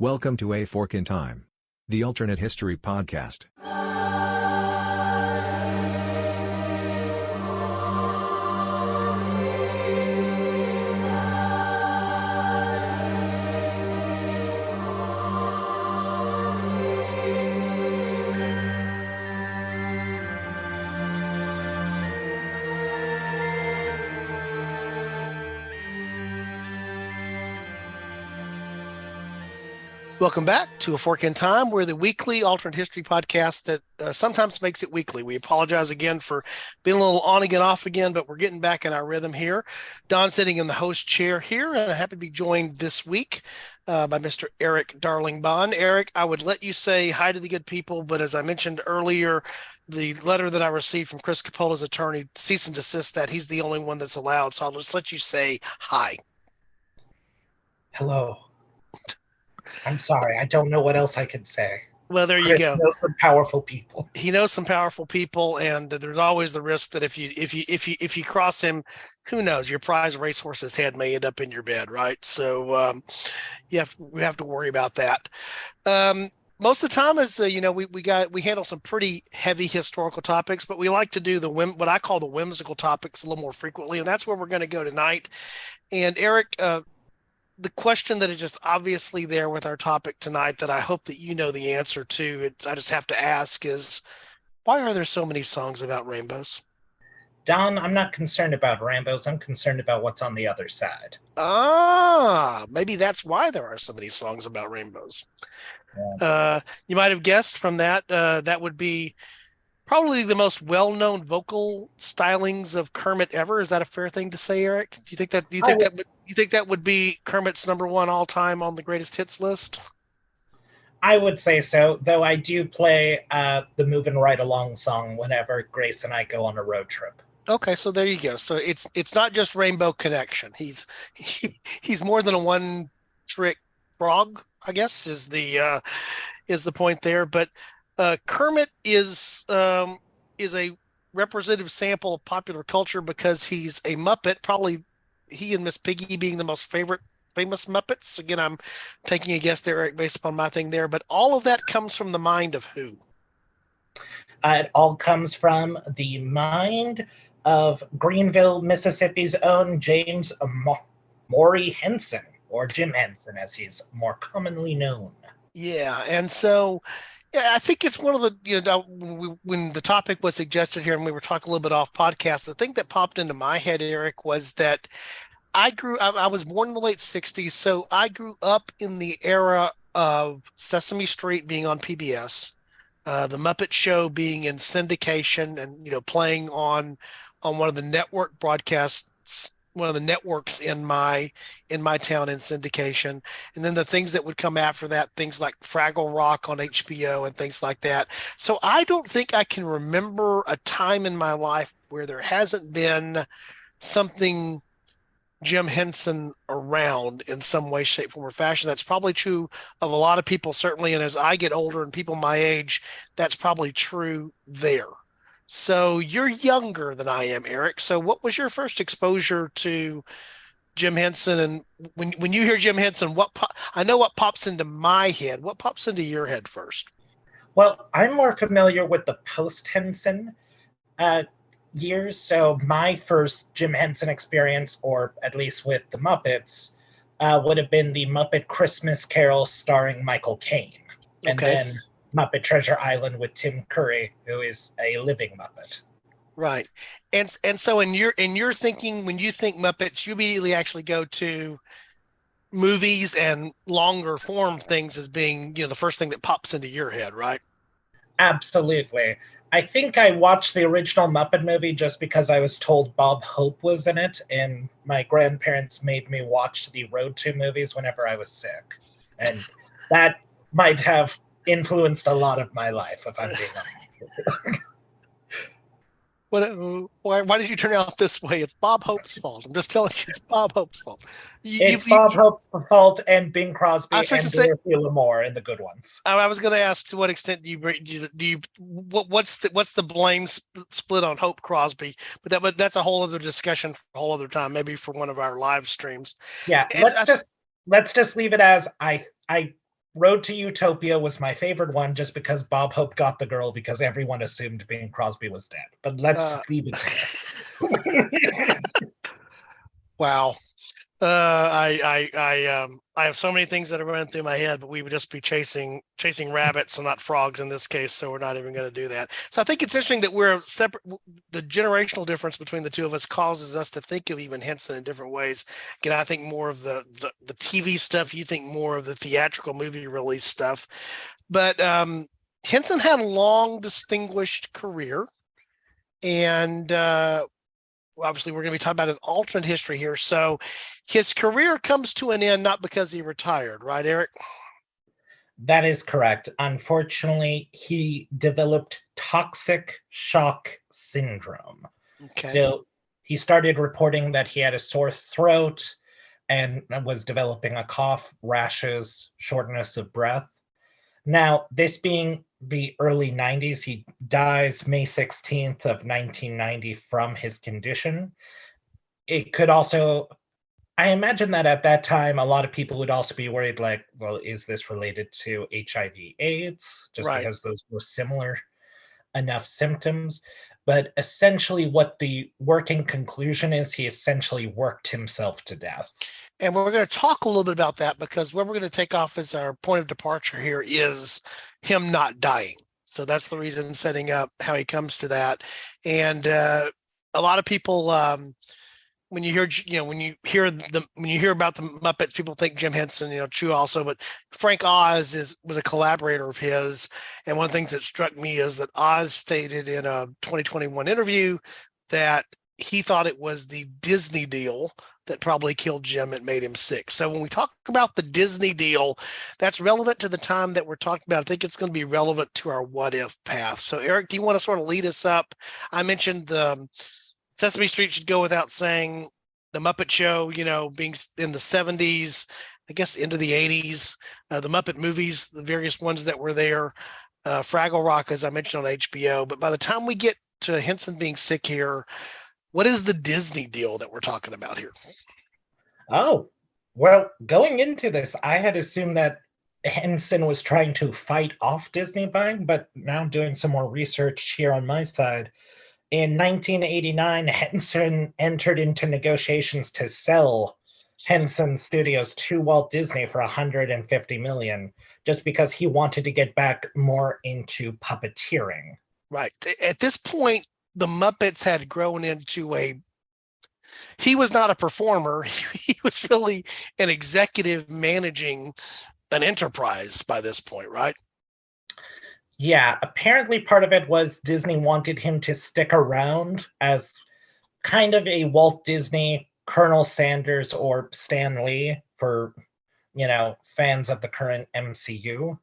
Welcome to A Fork in Time, the alternate history podcast. Welcome back to A Fork in Time. We're the weekly alternate history podcast that sometimes makes it weekly. We apologize again for being a little on again, off again, but we're getting back in our rhythm here. Don's sitting in the host chair here, and I'm happy to be joined this week by Mr. Eric Darling Bond. Eric, I would let you say hi to the good people, but as I mentioned earlier, the letter that I received from Chris Coppola's attorney cease and desist that he's the only one that's allowed. So I'll just let you say hi. Hello. I'm sorry. I don't know what else I could say. Well, there you Chris go. knows some powerful people. He knows some powerful people, and there's always the risk that if you cross him, who knows? Your prize racehorse's head may end up in your bed, right? So we have to worry about that. Most of the time is we handle some pretty heavy historical topics, but we like to do what I call the whimsical topics a little more frequently, and that's where we're going to go tonight. And Eric, the question that is just obviously there with our topic tonight that I hope that you know the answer to, I just have to ask is, why are there so many songs about rainbows? Don, I'm not concerned about rainbows. I'm concerned about what's on the other side. Maybe that's why there are so many songs about rainbows. Yeah. You might have guessed from that. That would be probably the most well-known vocal stylings of Kermit ever. Is that a fair thing to say, Eric? Do you think that would be Kermit's number one all-time on the greatest hits list? I would say so, though I do play the Moving Right Along song whenever Grace and I go on a road trip. Okay, so there you go. So it's not just Rainbow Connection. He's more than a one-trick frog, I guess, is the point there. But Kermit is a representative sample of popular culture because he's a Muppet. Probably he and Miss Piggy being the most famous Muppets. Again, I'm taking a guess there, Eric, based upon my thing there. But all of that comes from the mind of who? It all comes from the mind of Greenville, Mississippi's own James Maury Henson, or Jim Henson, as he's more commonly known. Yeah, and so I think it's one of the, when the topic was suggested here and we were talking a little bit off podcast, the thing that popped into my head, Eric, was that I was born in the late 60s, so I grew up in the era of Sesame Street being on PBS, the Muppet Show being in syndication and, playing on one of the network broadcasts, one of the networks in my town in syndication, and then the things that would come after that, things like Fraggle Rock on HBO and things like that. So I don't think I can remember a time in my life where there hasn't been something Jim Henson around in some way, shape, form, or fashion. That's probably true of a lot of people, certainly. And as I get older and people my age, that's probably true there. So you're younger than I am, Eric. So what was your first exposure to Jim Henson? And when you hear Jim Henson, I know what pops into my head. What pops into your head first? Well, I'm more familiar with the post-Henson years. So my first Jim Henson experience, or at least with the Muppets, would have been the Muppet Christmas Carol starring Michael Caine. And then Muppet Treasure Island with Tim Curry, who is a living Muppet. Right. And so in your thinking, when you think Muppets, you immediately actually go to movies and longer form things as being, the first thing that pops into your head, right? Absolutely. I think I watched the original Muppet movie just because I was told Bob Hope was in it, and my grandparents made me watch the Road to movies whenever I was sick. And that might have influenced a lot of my life, if I'm being honest. Why did you turn out this way? It's Bob Hope's fault. I'm just telling you, it's Bob Hope's fault. It's Bob Hope's fault and Bing Crosby and Dorothy Lamour in the good ones. I was going to ask, to what extent what's the blame split on Hope Crosby? But that's a whole other discussion for a whole other time, maybe for one of our live streams. Yeah, let's just leave it as I Road to Utopia was my favorite one just because Bob Hope got the girl because everyone assumed Bing Crosby was dead. But let's leave it there. Wow. I have so many things that are running through my head, but we would just be chasing rabbits and not frogs in this case, so we're not even going to do that. So I think it's interesting that we're separate. The generational difference between the two of us causes us to think of even Henson in different ways. Again, I think more of the TV stuff. You think more of the theatrical movie release stuff. But Henson had a long, distinguished career, and obviously we're going to be talking about an alternate history here. So his career comes to an end not because he retired, right, Eric? That is correct. Unfortunately, he developed toxic shock syndrome. Okay. So he started reporting that he had a sore throat and was developing a cough, rashes, shortness of breath. Now, this being the early 90s, he dies May 16th of 1990 from his condition. It could also, I imagine that at that time, a lot of people would also be worried, like, well, is this related to HIV/AIDS? Just Right. because those were similar enough symptoms. But essentially, what the working conclusion is, he essentially worked himself to death. And we're going to talk a little bit about that because where we're going to take off as our point of departure here is him not dying. So that's the reason setting up how he comes to that. And a lot of people, when you hear about the Muppets, people think Jim Henson, true also, but Frank Oz was a collaborator of his. And one of the things that struck me is that Oz stated in a 2021 interview that he thought it was the Disney deal that probably killed Jim and made him sick. So when we talk about the Disney deal, that's relevant to the time that we're talking about. I think it's going to be relevant to our what if path. So Eric, do you want to sort of lead us up? I mentioned the Sesame Street should go without saying, the Muppet Show, being in the 70s, I guess into the 80s, the Muppet movies, the various ones that were there, Fraggle Rock, as I mentioned on HBO. But by the time we get to Henson being sick here, what is the Disney deal that we're talking about here? Oh, well, going into this, I had assumed that Henson was trying to fight off Disney buying, but now doing some more research here on my side. In 1989, Henson entered into negotiations to sell Henson Studios to Walt Disney for $150 million, just because he wanted to get back more into puppeteering. Right. At this point, the Muppets had grown into he was not a performer. He was really an executive managing an enterprise by this point, right? Yeah, apparently part of it was Disney wanted him to stick around as kind of a Walt Disney, Colonel Sanders, or Stan Lee for, fans of the current MCU.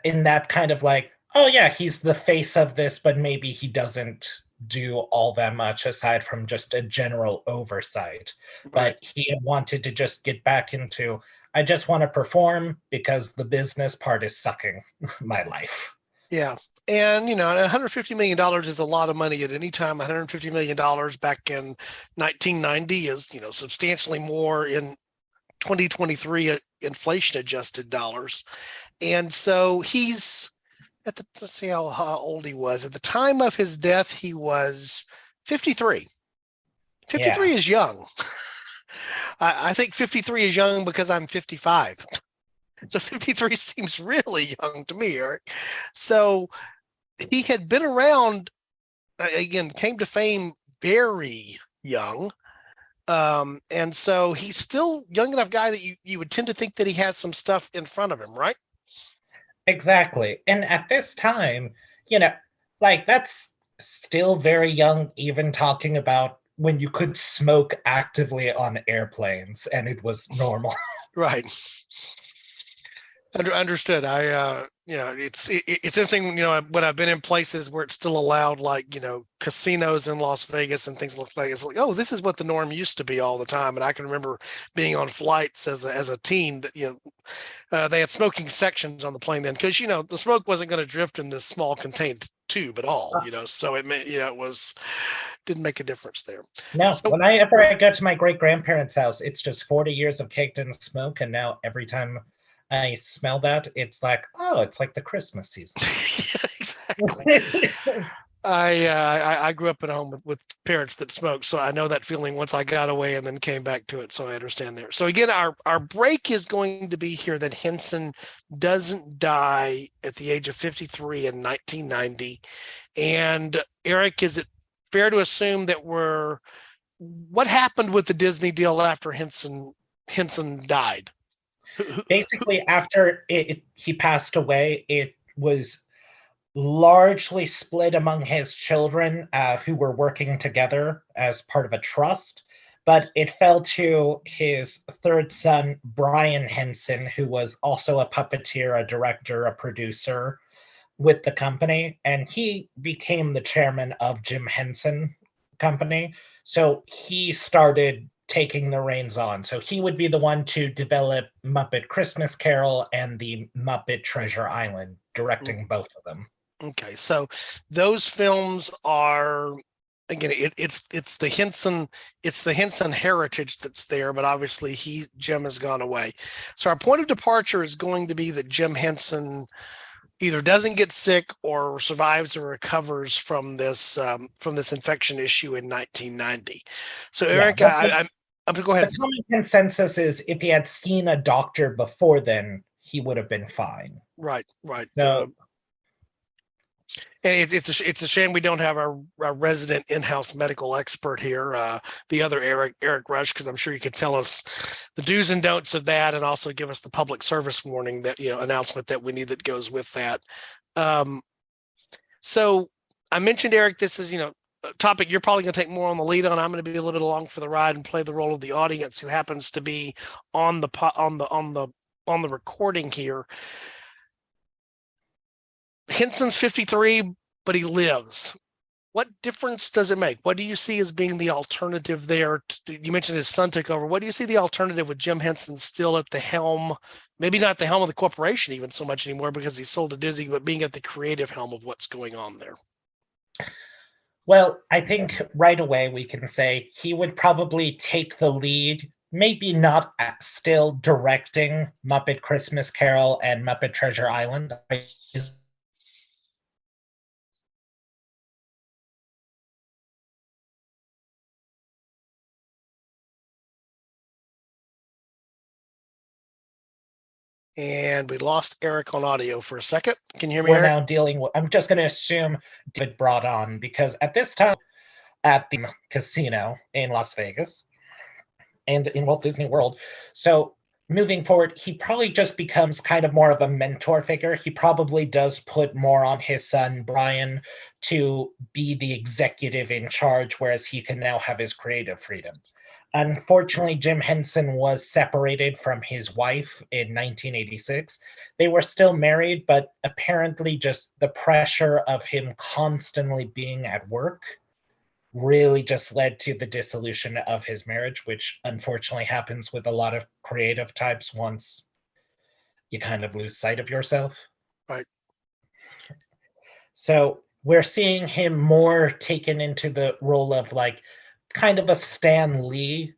In that kind of like, oh yeah, he's the face of this, but maybe he doesn't do all that much aside from just a general oversight. Right. But he had wanted to just get back into, I just want to perform because the business part is sucking my life. Yeah. And, $150 million is a lot of money at any time. $150 million back in 1990 is, substantially more in 2023 inflation adjusted dollars. And so he's let's see how old he was. At the time of his death, he was 53. 53 is young. I think 53 is young because I'm 55. So 53 seems really young to me, Eric. So he had been around, again, came to fame very young. And so he's still young enough guy that you would tend to think that he has some stuff in front of him, right? Exactly. And at this time, that's still very young, even talking about when you could smoke actively on airplanes and it was normal. Right. Understood. It's interesting, when I've been in places where it's still allowed, like, casinos in Las Vegas and things like it's like, oh, this is what the norm used to be all the time. And I can remember being on flights as a teen that, they had smoking sections on the plane then because, the smoke wasn't going to drift in this small contained tube at all, so it may, didn't make a difference there. No, So, whenever I go to my great grandparents' house, it's just 40 years of caked in smoke. And now every time I smell that, it's like, oh, it's like the Christmas season. Exactly. I grew up at home with parents that smoked, so I know that feeling once I got away and then came back to it. So I understand there. So again, our break is going to be here that Henson doesn't die at the age of 53 in 1990. And Eric, is it fair to assume that what happened with the Disney deal after Henson died? Basically, after he passed away, it was largely split among his children who were working together as part of a trust. But it fell to his third son, Brian Henson, who was also a puppeteer, a director, a producer with the company. And he became the chairman of Jim Henson Company. So he started taking the reins on. So he would be the one to develop Muppet Christmas Carol and the Muppet Treasure Island, directing both of them. Okay, so those films are, again, it's the Henson heritage that's there, but obviously Jim has gone away. So our point of departure is going to be that Jim Henson either doesn't get sick or survives or recovers from this infection issue in 1990. So Eric, Yeah, I'm go ahead. The common consensus is if he had seen a doctor before then, he would have been fine. Right. So, and it's a shame we don't have our resident in-house medical expert here, the other Eric Rush, because I'm sure you could tell us the do's and don'ts of that, and also give us the public service warning that announcement that we need that goes with that. So I mentioned, Eric, this is a topic you're probably going to take more on the lead on. I'm going to be a little bit along for the ride and play the role of the audience who happens to be on the recording here. Henson's 53, but he lives. What difference does it make? What do you see as being the alternative there? You mentioned his son took over. What do you see the alternative with Jim Henson still at the helm? Maybe not the helm of the corporation even so much anymore because he's sold to Disney, but being at the creative helm of what's going on there. Well, I think right away we can say he would probably take the lead, maybe not still directing Muppet Christmas Carol and Muppet Treasure Island. And we lost Eric on audio for a second. Can you hear me, We're Eric? now dealing with, I'm just going to assume David brought on, because at this time at the casino in Las Vegas and in Walt Disney World. So moving forward, he probably just becomes kind of more of a mentor figure. He probably does put more on his son, Brian, to be the executive in charge, whereas he can now have his creative freedom. Unfortunately, Jim Henson was separated from his wife in 1986. They were still married, but apparently just the pressure of him constantly being at work really just led to the dissolution of his marriage, which unfortunately happens with a lot of creative types once you kind of lose sight of yourself. Right. So we're seeing him more taken into the role of like kind of a Stan Lee,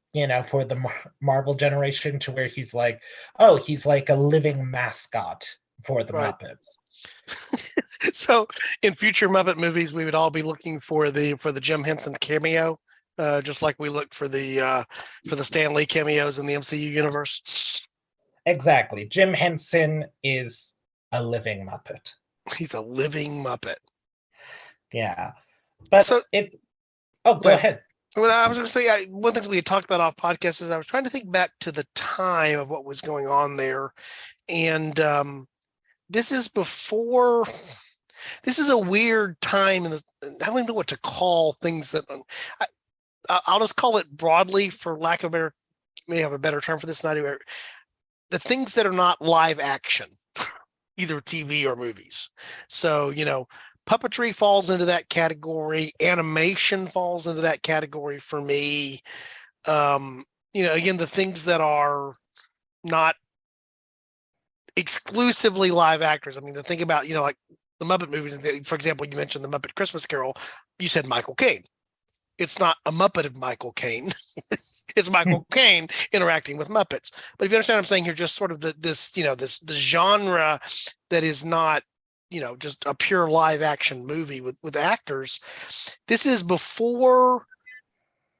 for the Marvel generation, to where he's like, oh, he's like a living mascot for the Right. Muppets. So in future Muppet movies, we would all be looking for the Jim Henson cameo, just like we look for the Stan Lee cameos in the MCU universe. Exactly. Jim Henson is a living Muppet. He's a living Muppet. Yeah. But so, it's... Oh, go ahead. Well, I was going to say, one thing we had talked about off podcast is I was trying to think back to the time of what was going on there. And this is before... This is a weird time, and I don't even know what to call things that I'll just call it broadly, for lack of a may have a better term for this. Not even the things that are not live action, either TV or movies. So puppetry falls into that category. Animation falls into that category for me. Again, the things that are not exclusively live actors. I mean, the thing about like the Muppet movies, for example, you mentioned the Muppet Christmas Carol. You said Michael Caine. it's not a Muppet of Michael Caine. It's Michael Caine interacting with Muppets. But if you understand what I'm saying here, just sort of the genre that is not, just a pure live action movie with actors. This is before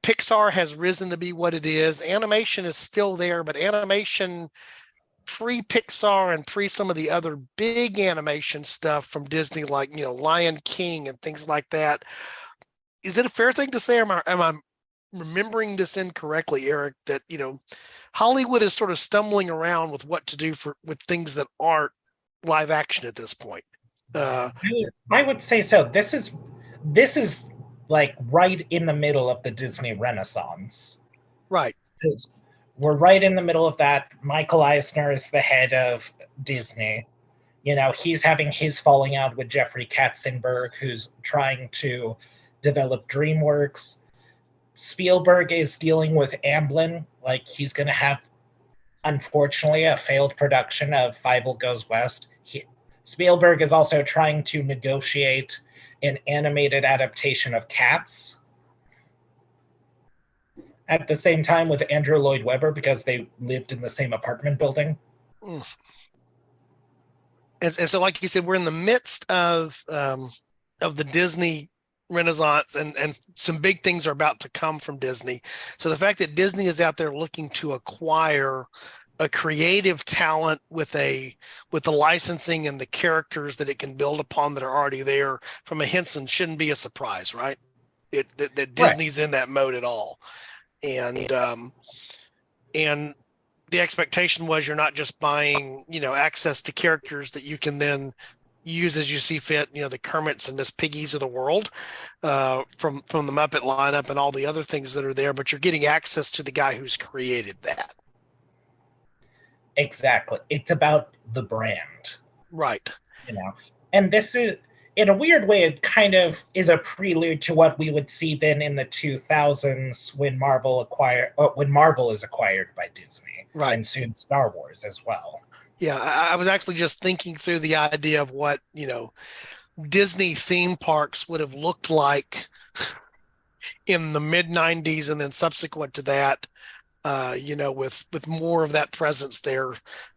Pixar has risen to be what it is. Animation is still there, but animation pre-Pixar and pre some of the other big animation stuff from Disney, like Lion King and things like that. Is it a fair thing to say, or am I remembering this incorrectly, Eric? That Hollywood is sort of stumbling around with what to do with things that aren't live action at this point. I would say so. This is like right in the middle of the Disney Renaissance. Right. We're right in the middle of that. Michael Eisner is the head of Disney. He's having his falling out with Jeffrey Katzenberg, who's trying to develop DreamWorks. Spielberg is dealing with Amblin. Like, he's going to have, unfortunately, a failed production of Fievel Goes West. Spielberg is also trying to negotiate an animated adaptation of Cats at the same time with Andrew Lloyd Webber, because they lived in the same apartment building. And so, like you said, we're in the midst of the Disney Renaissance, and some big things are about to come from Disney. So the fact that Disney is out there looking to acquire a creative talent with the licensing and the characters that it can build upon that are already there from a Henson shouldn't be a surprise, right? That Disney's in that mode at all. And the expectation was you're not just buying, access to characters that you can then use as you see fit, the Kermits and Miss Piggies of the world, from the Muppet lineup and all the other things that are there, but you're getting access to the guy who's created that. Exactly. It's about the brand. Right. And this is, in a weird way, it kind of is a prelude to what we would see then in the 2000s when Marvel is acquired by Disney, right, and soon Star Wars as well. Yeah, I was actually just thinking through the idea of what Disney theme parks would have looked like in the mid '90s, and then subsequent to that, with more of that presence there.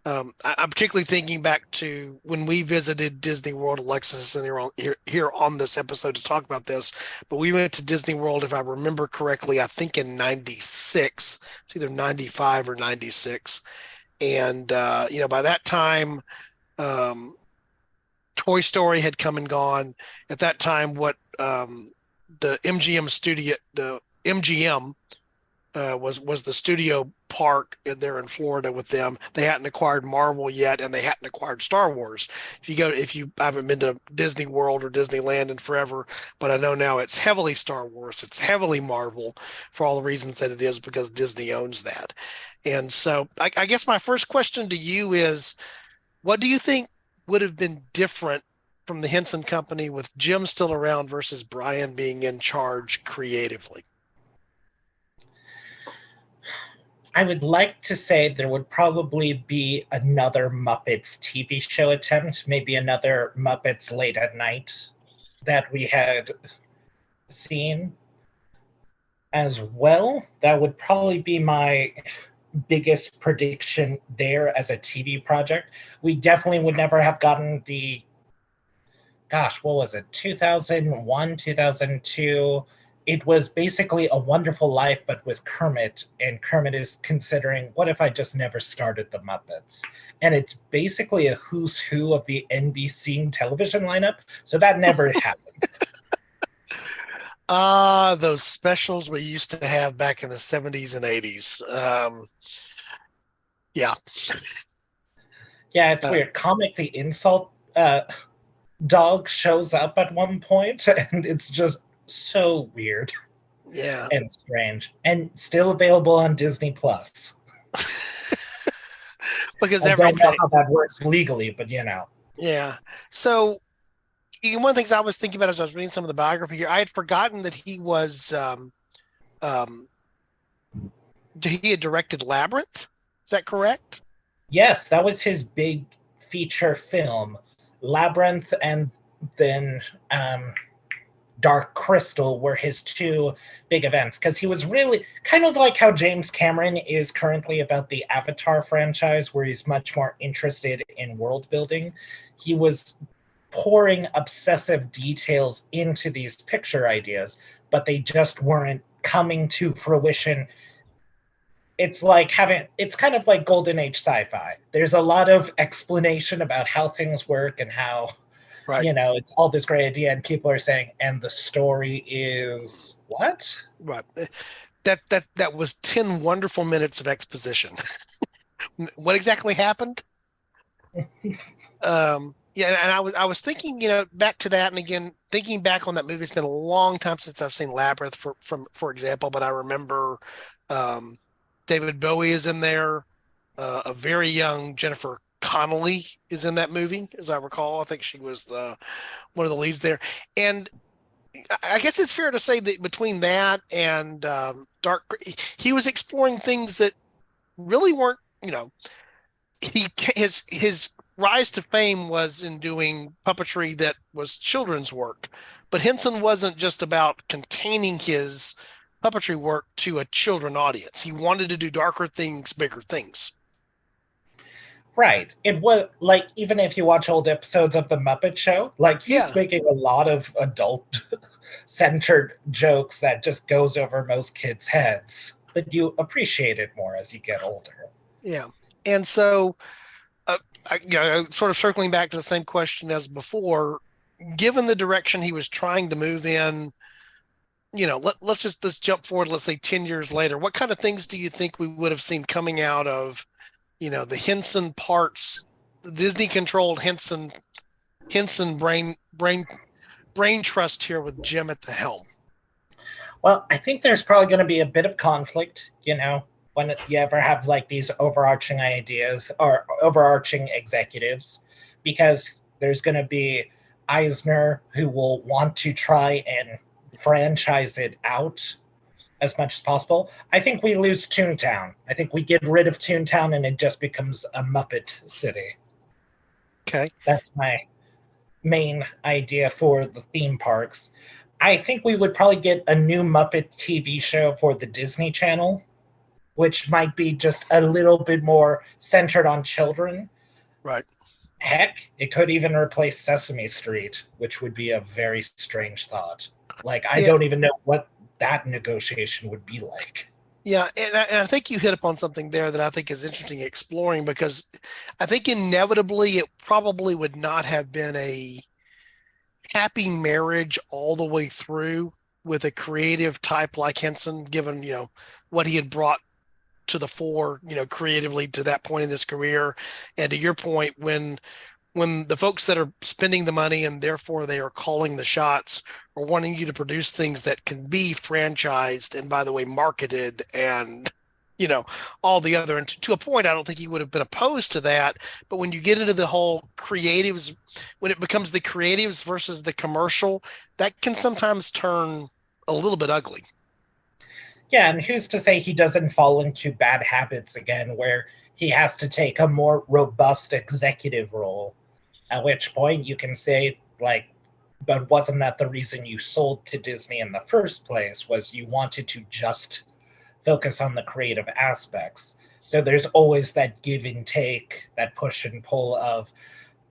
I'm particularly thinking back to when we visited Disney World. Alexis and here on this episode to talk about this, but we went to Disney World, if I remember correctly, I think in '96. It's either '95 or '96, and by that time, Toy Story had come and gone. At that time, what the MGM studio, the MGM was the studio park there in Florida with them. They hadn't acquired Marvel yet, and they hadn't acquired Star Wars. If you haven't been to Disney World or Disneyland in forever, but I know now it's heavily Star Wars, it's heavily Marvel for all the reasons that it is, because Disney owns that. And so I guess my first question to you is, what do you think would have been different from the Henson Company with Jim still around versus Brian being in charge creatively? I would like to say there would probably be another Muppets TV show attempt, maybe another Muppets Late at Night that we had seen as well. That would probably be my biggest prediction there as a TV project. We definitely would never have gotten the, what was it, 2001, 2002. It was basically A Wonderful Life, but with Kermit, and Kermit is considering, what if I just never started the Muppets? And it's basically a who's who of the NBC television lineup, so that never happens. Those specials we used to have back in the 70s and 80s. Yeah. Yeah, it's weird. Comic the Insult Dog shows up at one point, and it's just so weird. Yeah. And strange. And still available on Disney Plus. Because I don't know how that works legally, but Yeah. So one of the things I was thinking about as I was reading some of the biography here, I had forgotten that he had directed Labyrinth. Is that correct? Yes, that was his big feature film, Labyrinth, and then Dark Crystal were his two big events, because he was really kind of like how James Cameron is currently about the Avatar franchise, where he's much more interested in world building. He was pouring obsessive details into these picture ideas, but they just weren't coming to fruition. It's kind of like golden age sci-fi. There's a lot of explanation about how things work and how, Right. it's all this great idea, and people are saying, and the story is what? Right. That was 10 wonderful minutes of exposition. What exactly happened? Yeah, and I was thinking, back to that, and again, thinking back on that movie. It's been a long time since I've seen Labyrinth, for example, but I remember um, David Bowie is in there. A very young Jennifer Connelly is in that movie, as I recall. I think she was the one of the leads there. And I guess it's fair to say that between that and he was exploring things that really weren't, his rise to fame was in doing puppetry that was children's work. But Henson wasn't just about containing his puppetry work to a children audience. He wanted to do darker things, bigger things. Right. It was like, even if you watch old episodes of The Muppet Show, like, he's Yeah, making a lot of adult centered jokes that just goes over most kids' heads, but you appreciate it more as you get older. yeah. And so, sort of circling back to the same question as before, given the direction he was trying to move in, let's jump forward. Let's say 10 years later. What kind of things do you think we would have seen coming out of, the Henson parts, the Disney controlled Henson brain trust here with Jim at the helm? Well, I think there's probably going to be a bit of conflict, when you ever have like these overarching ideas or overarching executives, because there's going to be Eisner, who will want to try and franchise it out as much as possible. I think we lose Toontown. I think we get rid of Toontown and it just becomes a Muppet City. Okay. That's my main idea for the theme parks. I think we would probably get a new Muppet TV show for the Disney Channel, which might be just a little bit more centered on children. Right. Heck, it could even replace Sesame Street, which would be a very strange thought. Like, I Yeah. don't even know what that negotiation would be like. Yeah, and I think you hit upon something there that I think is interesting exploring, because I think inevitably it probably would not have been a happy marriage all the way through with a creative type like Henson, given, what he had brought to the fore, creatively to that point in his career. And to your point, when the folks that are spending the money and therefore they are calling the shots are wanting you to produce things that can be franchised and, by the way, marketed and, all the other, and to a point, I don't think he would have been opposed to that. But when you get into the whole creatives, when it becomes the creatives versus the commercial, that can sometimes turn a little bit ugly. Yeah, and who's to say he doesn't fall into bad habits again, where he has to take a more robust executive role? At which point you can say, like, but wasn't that the reason you sold to Disney in the first place, was you wanted to just focus on the creative aspects? So there's always that give and take, that push and pull of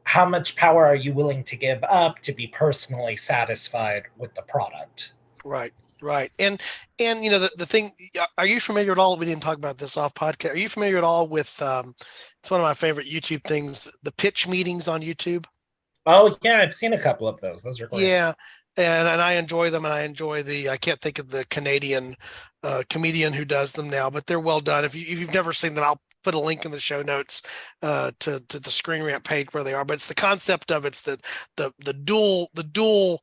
how much power are you willing to give up to be personally satisfied with the product? Right, right. And the thing, are you familiar at all? We didn't talk about this off podcast. Are you familiar at all with it's one of my favorite YouTube things, the pitch meetings on YouTube? Oh, yeah, I've seen a couple of those. Those are great. Yeah. And I enjoy them, and I enjoy I can't think of the Canadian comedian who does them now, but they're well done. If you've never seen them, I'll put a link in the show notes to the Screen Rant page where they are. But it's the concept of, it's the dual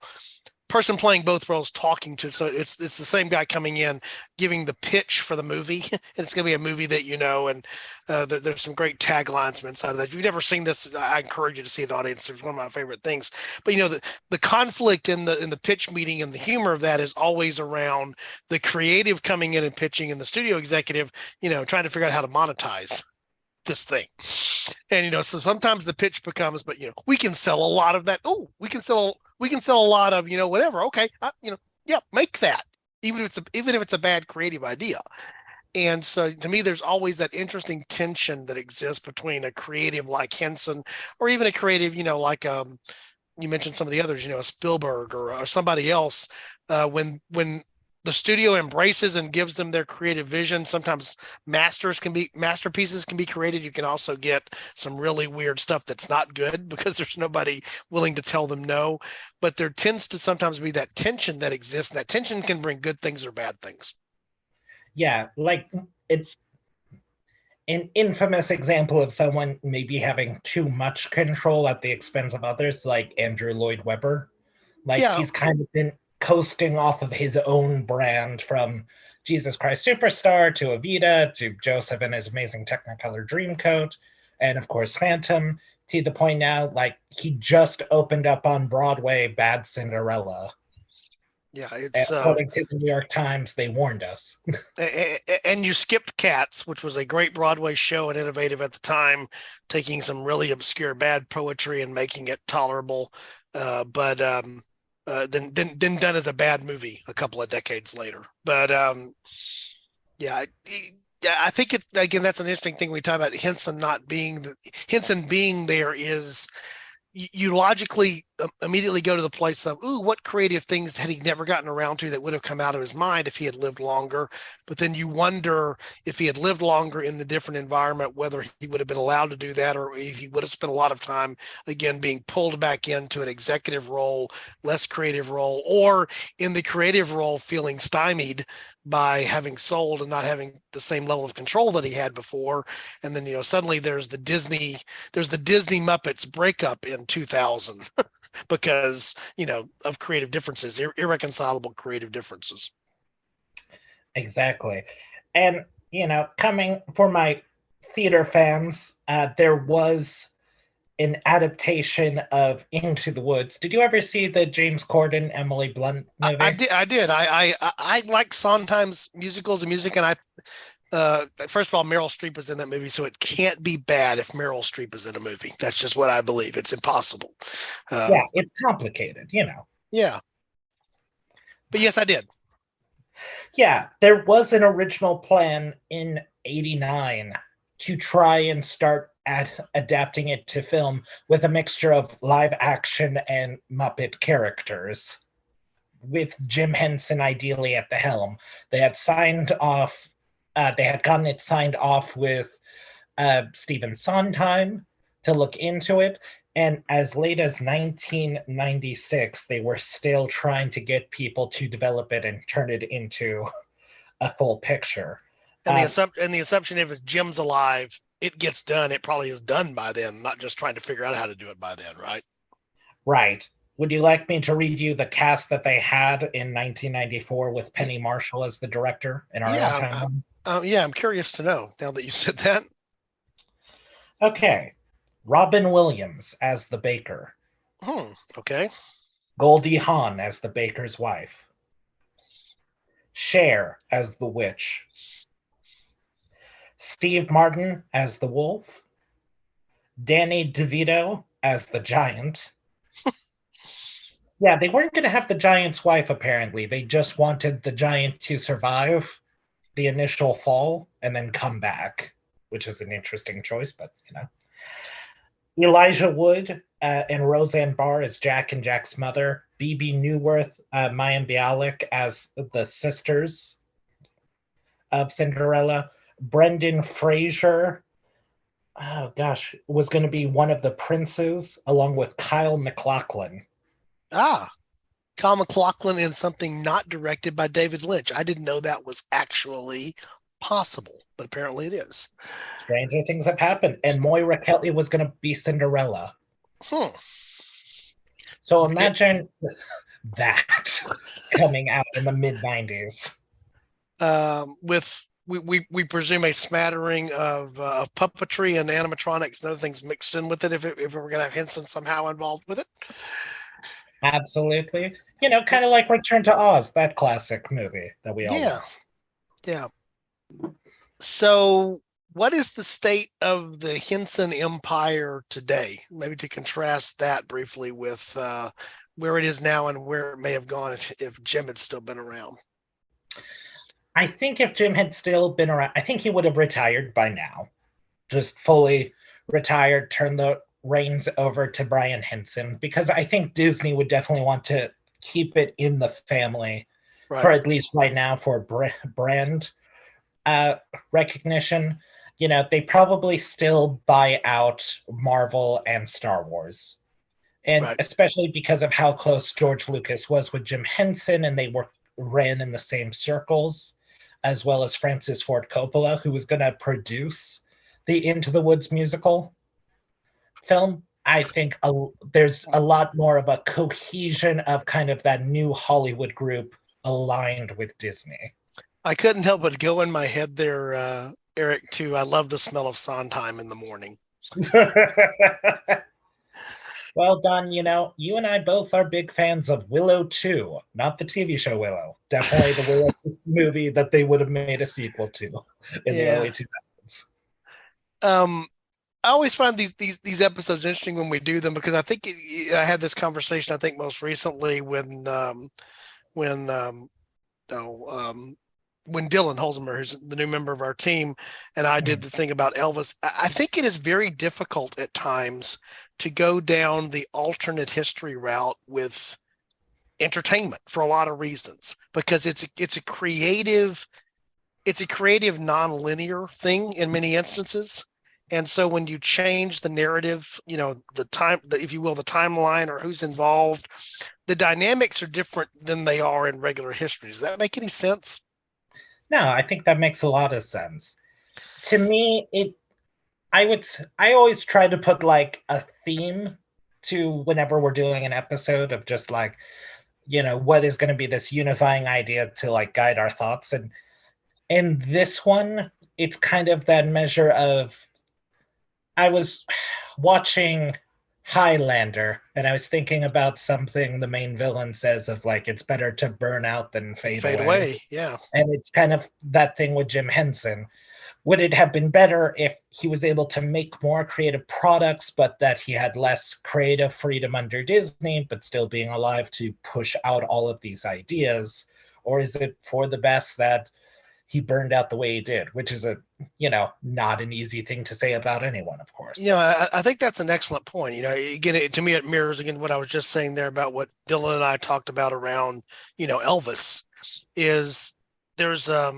person playing both roles talking to. So it's the same guy coming in giving the pitch for the movie, and it's going to be a movie that and there's some great taglines inside of that. If you've never seen this, I encourage you to see it, audience. It's one of my favorite things. But the conflict in the pitch meeting and the humor of that is always around the creative coming in and pitching, and the studio executive trying to figure out how to monetize this thing. And so sometimes the pitch becomes, but we can sell a lot of that. Oh, we can sell we can sell a lot of, whatever. Okay, yeah, make that, even if it's a bad creative idea. And so to me, there's always that interesting tension that exists between a creative like Henson, or even a creative, like you mentioned some of the others, a Spielberg or somebody else, when the studio embraces and gives them their creative vision. Sometimes masterpieces can be created. You can also get some really weird stuff that's not good because there's nobody willing to tell them no. But there tends to sometimes be that tension that exists. And that tension can bring good things or bad things. Yeah, like an infamous example of someone maybe having too much control at the expense of others, like Andrew Lloyd Webber. Like Yeah, he's kind of been coasting off of his own brand from Jesus Christ Superstar to Evita to Joseph and his amazing Technicolor Dreamcoat, and of course Phantom, to the point now, like he just opened up on Broadway Bad Cinderella. yeah, And it's according to the New York Times, they warned us. and you skipped Cats, which was a great Broadway show and innovative at the time, taking some really obscure bad poetry and making it tolerable. But then done as a bad movie a couple of decades later. But yeah, I think it's, again, that's an interesting thing we talk about. Henson being there is, you logically immediately go to the place of, ooh, what creative things had he never gotten around to that would have come out of his mind if he had lived longer? But then you wonder if he had lived longer in the different environment, whether he would have been allowed to do that, or if he would have spent a lot of time, again, being pulled back into an executive role, less creative role, or in the creative role, feeling stymied by having sold and not having the same level of control that he had before. And then, suddenly there's the Disney Muppets breakup in 2000 because, of creative differences, irreconcilable creative differences. Exactly. And, coming for my theater fans, there was an adaptation of Into the Woods. Did you ever see the James Corden, Emily Blunt I movie? did. I like Sondheim's musicals and music, and first of all, Meryl Streep is in that movie, so it can't be bad if Meryl Streep is in a movie. That's just what I believe. It's impossible. Yeah, it's complicated. Yeah, but yes, I did. Yeah, there was an original plan in '89 to try and start adapting it to film with a mixture of live action and Muppet characters, with Jim Henson ideally at the helm. They had signed off. They had gotten it signed off with Stephen Sondheim to look into it. And as late as 1996, they were still trying to get people to develop it and turn it into a full picture. And the assumption, if Jim's alive, it gets done. It probably is done by then, not just trying to figure out how to do it by then, right? Right. Would you like me to read you the cast that they had in 1994 with Penny Marshall as the director in our own Yeah, time? yeah. I'm curious to know now that you said that. Okay. Robin Williams as the baker. Okay. Goldie Hawn as the baker's wife. Cher as the witch. Steve Martin as the wolf. Danny DeVito as the giant. Yeah, they weren't going to have the giant's wife, apparently. They just wanted the giant to survive the initial fall and then come back, which is an interesting choice, but Elijah Wood and Roseanne Barr as Jack and Jack's mother. Bebe Neuwirth, Mayim Bialik as the sisters of Cinderella. Brendan Fraser, oh gosh, was going to be one of the princes, along with Kyle MacLachlan. Kyle MacLachlan in something not directed by David Lynch. I didn't know that was actually possible, but apparently it is. Stranger things have happened. And Moira Kelly was going to be Cinderella. So imagine that coming out in the mid 90s. With we presume a smattering of puppetry and animatronics and other things mixed in with it, if we're going to have Henson somehow involved with it. Absolutely. Kind of like Return to Oz, that classic movie that we all love. Yeah. So what is the state of the Henson empire today? Maybe to contrast that briefly with where it is now and where it may have gone if Jim had still been around? I think if Jim had still been around, I think he would have retired by now. Just fully retired, turned the reins over to Brian Henson, because I think Disney would definitely want to keep it in the family for Right. at least right now for brand recognition. They probably still buy out Marvel and Star Wars. And Right. especially because of how close George Lucas was with Jim Henson, and they ran in the same circles, as well as Francis Ford Coppola, who was going to produce the Into the Woods musical film. I think there's a lot more of a cohesion of kind of that new Hollywood group aligned with Disney. I couldn't help but go in my head there, Eric, too. I love the smell of Sondheim in the morning. Well, Don, you and I both are big fans of Willow 2, not the TV show Willow. Definitely the Willow movie that they would have made a sequel to in the early 2000s. I always find these episodes interesting when we do them, because I think I had this conversation, I think most recently when Dylan Holzheimer, who's the new member of our team, and I did the thing about Elvis. I think it is very difficult at times to go down the alternate history route with entertainment for a lot of reasons, because it's a creative non-linear thing in many instances. And so when you change the narrative, if you will, the timeline or who's involved, the dynamics are different than they are in regular history. Does that make any sense? No, I think that makes a lot of sense. To me, I always try to put like a theme to whenever we're doing an episode of just like, what is going to be this unifying idea to like guide our thoughts. And in this one, it's kind of that measure of, I was watching Highlander, and I was thinking about something the main villain says of like, it's better to burn out than fade away. Yeah. And it's kind of that thing with Jim Henson. Would it have been better if he was able to make more creative products, but that he had less creative freedom under Disney, but still being alive to push out all of these ideas? Or is it for the best that he burned out the way he did, which is not an easy thing to say about anyone, of course. I think that's an excellent point. Again, to me, it mirrors again what I was just saying there about what Dylan and I talked about around, Elvis. Is there's a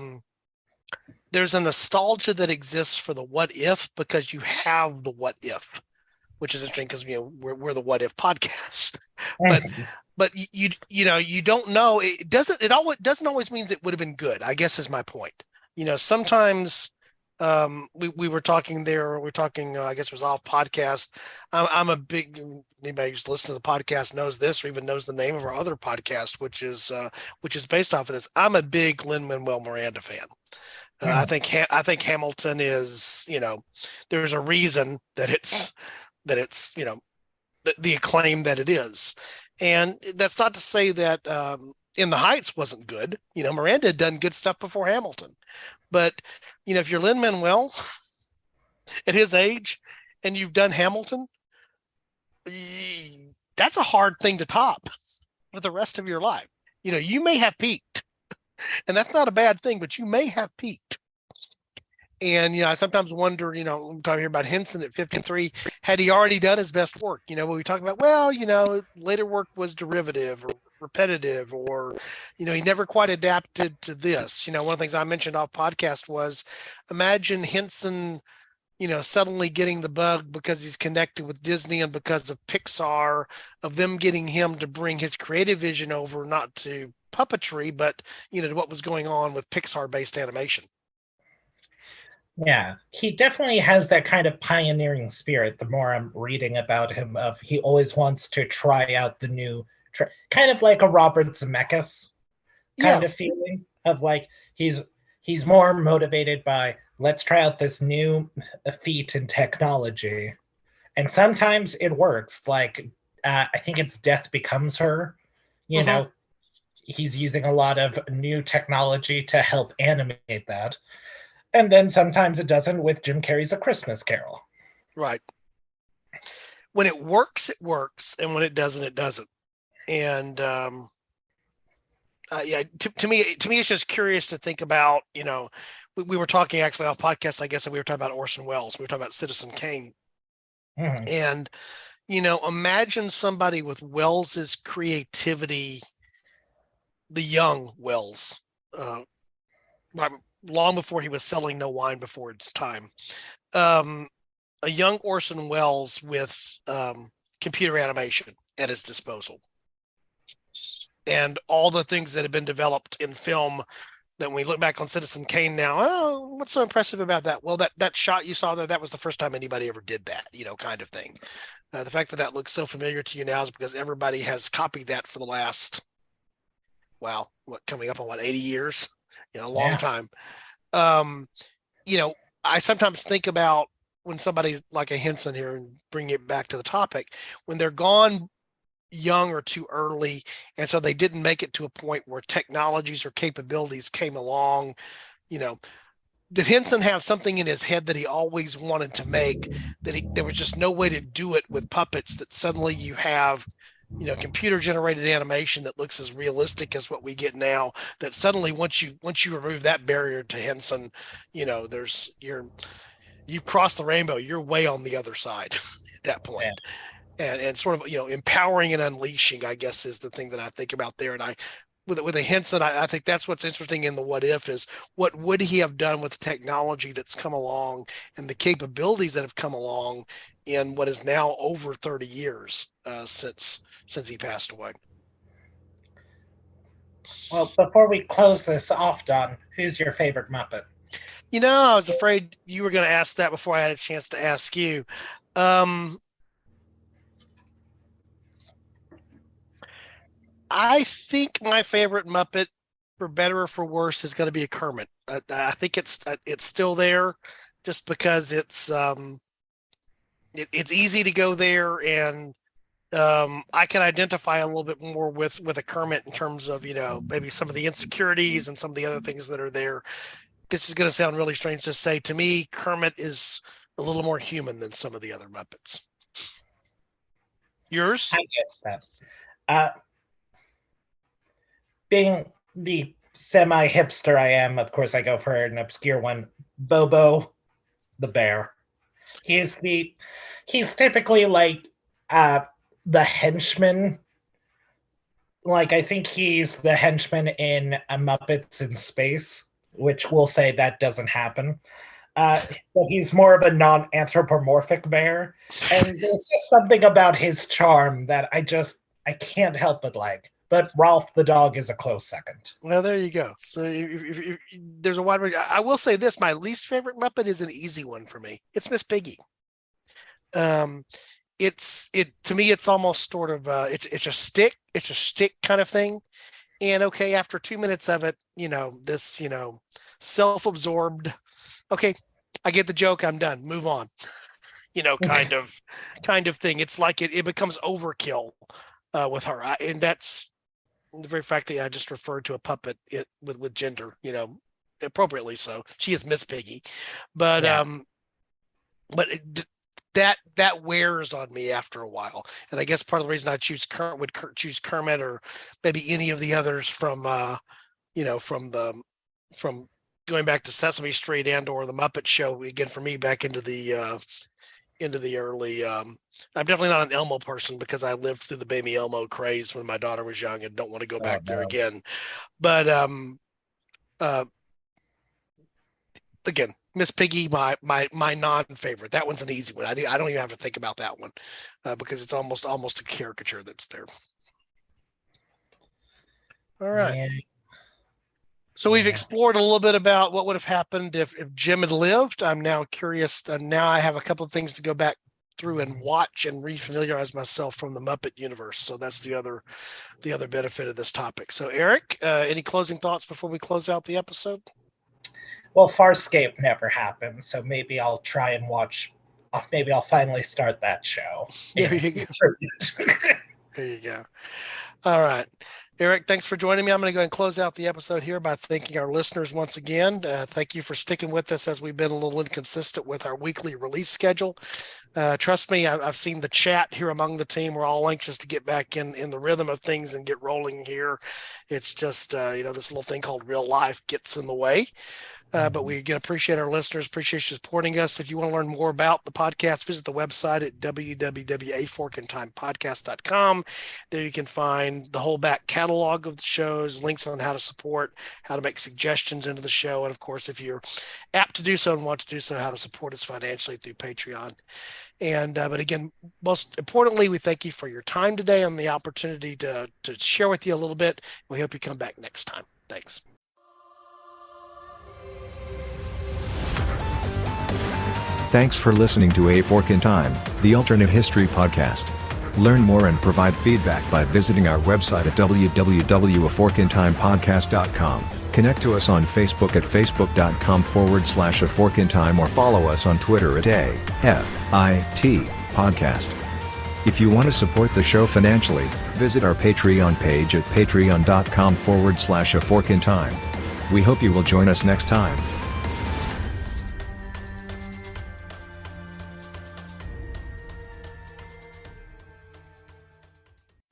nostalgia that exists for the what if, because you have the what if, which is interesting because we're the what if podcast, but you don't know. It doesn't always mean it would have been good, I guess, is my point. Sometimes we were talking there, I guess it was off podcast. I'm a big, anybody who's listened to the podcast knows this, or even knows the name of our other podcast, which is based off of this. I'm a big Lin-Manuel Miranda fan. I think Hamilton is, there's a reason that it's the acclaim that it is. And that's not to say that In the Heights wasn't good. Miranda had done good stuff before Hamilton. But, if you're Lin-Manuel at his age and you've done Hamilton, that's a hard thing to top for the rest of your life. You may have peaked, and that's not a bad thing, but you may have peaked. And, I sometimes wonder, I'm talking here about Henson at 53, had he already done his best work? When we talk about, later work was derivative or repetitive, or, he never quite adapted to this. One of the things I mentioned off podcast was, imagine Henson, suddenly getting the bug because he's connected with Disney and because of Pixar, of them getting him to bring his creative vision over, not to puppetry, but, to what was going on with Pixar-based animation. Yeah, he definitely has that kind of pioneering spirit. The more I'm reading about him, he always wants to try out the new, kind of like a Robert Zemeckis kind of feeling of like he's more motivated by, let's try out this new feat in technology, and sometimes it works. Like I think it's Death Becomes Her. He's using a lot of new technology to help animate that. And then sometimes it doesn't, with Jim Carrey's A Christmas Carol. Right. When it works, it works. And when it doesn't, it doesn't. And yeah, to me, it's just curious to think about. We were talking actually off podcast, I guess, and we were talking about Orson Welles. We were talking about Citizen Kane, Mhm. and imagine somebody with Wells's creativity, the young Wells, uh, long before he was selling no wine before its time. Um, a young Orson Welles with computer animation at his disposal, and all the things that have been developed in film that when we look back on Citizen Kane now, oh, what's so impressive about that? Well, that shot you saw there, that was the first time anybody ever did that, kind of thing. The fact that that looks so familiar to you now is because everybody has copied that for the last, wow, coming up on 80 years, a long Yeah. time. Um, I sometimes think about when somebody's like a Henson here, and bring it back to the topic, when they're gone young or too early, and so they didn't make it to a point where technologies or capabilities came along. you know did Henson have something in his head that he always wanted to make, that there was just no way to do it with puppets, that suddenly you have computer generated animation that looks as realistic as what we get now, that suddenly once you remove that barrier to Henson, there's you've crossed the rainbow, you're way on the other side at that point. Yeah. And sort of empowering and unleashing, I guess, is the thing that I think about there. And I with a Henson, I think that's what's interesting in the what if is, what would he have done with the technology that's come along and the capabilities that have come along in what is now over 30 years since he passed away. Well, before we close this off, Don, who's your favorite Muppet? I was afraid you were going to ask that before I had a chance to ask you. I think my favorite Muppet, for better or for worse, is going to be a Kermit. I think it's still there, just because it's easy to go there, and I can identify a little bit more with a Kermit in terms of maybe some of the insecurities and some of the other things that are there. This is going to sound really strange to say. To me, Kermit is a little more human than some of the other Muppets. Yours? I get that. Uh, being the semi-hipster I am, of course, I go for an obscure one. Bobo the bear. He's typically like the henchman. Like, I think he's the henchman in a Muppets in Space, which we'll say that doesn't happen. But he's more of a non-anthropomorphic bear, and there's just something about his charm that I can't help but like. But Ralph the dog is a close second. Well, there you go. So if there's a wide range. I will say this: my least favorite Muppet is an easy one for me. It's Miss Piggy. To me, it's almost sort of it's a stick kind of thing. And okay, after 2 minutes of it, this self-absorbed. Okay, I get the joke. I'm done. Move on. Kind of thing. It's like it becomes overkill with her, and that's the very fact that I just referred to a puppet with gender, appropriately so. She is Miss Piggy, but Yeah. That wears on me after a while, and I guess part of the reason I choose choose Kermit, or maybe any of the others from from going back to Sesame Street and or the Muppet Show again, for me, back into the early. I'm definitely not an Elmo person because I lived through the baby Elmo craze when my daughter was young and don't want to go back there again. But again, Miss Piggy, my non-favorite. That one's an easy one. I don't even have to think about that one because it's almost a caricature that's there. All right. Yeah. So we've explored a little bit about what would have happened if Jim had lived. I'm now curious. Now I have a couple of things to go back through and watch and refamiliarize myself from the Muppet universe. So that's the other benefit of this topic. So Eric, any closing thoughts before we close out the episode? Well, Farscape never happened, so maybe I'll try and watch. Maybe I'll finally start that show. There you go. There you go. All right. Eric, thanks for joining me. I'm going to go ahead and close out the episode here by thanking our listeners once again. Thank you for sticking with us as we've been a little inconsistent with our weekly release schedule. Trust me, I've seen the chat here among the team. We're all anxious to get back in the rhythm of things and get rolling here. It's just, this little thing called real life gets in the way. But we again appreciate our listeners, appreciate you supporting us. If you want to learn more about the podcast, visit the website at www.aforkandtimepodcast.com. There you can find the whole back catalog of the shows, links on how to support, how to make suggestions into the show, and of course, if you're apt to do so and want to do so, how to support us financially through Patreon. And but again, most importantly, we thank you for your time today and the opportunity to share with you a little bit. We hope you come back next time. Thanks. Thanks for listening to A Fork in Time, the alternate history podcast. Learn more and provide feedback by visiting our website at www.aforkintimepodcast.com. Connect to us on Facebook at facebook.com/aforkintime or follow us on Twitter at AFIT Podcast. If you want to support the show financially, visit our Patreon page at patreon.com/aforkintime. We hope you will join us next time.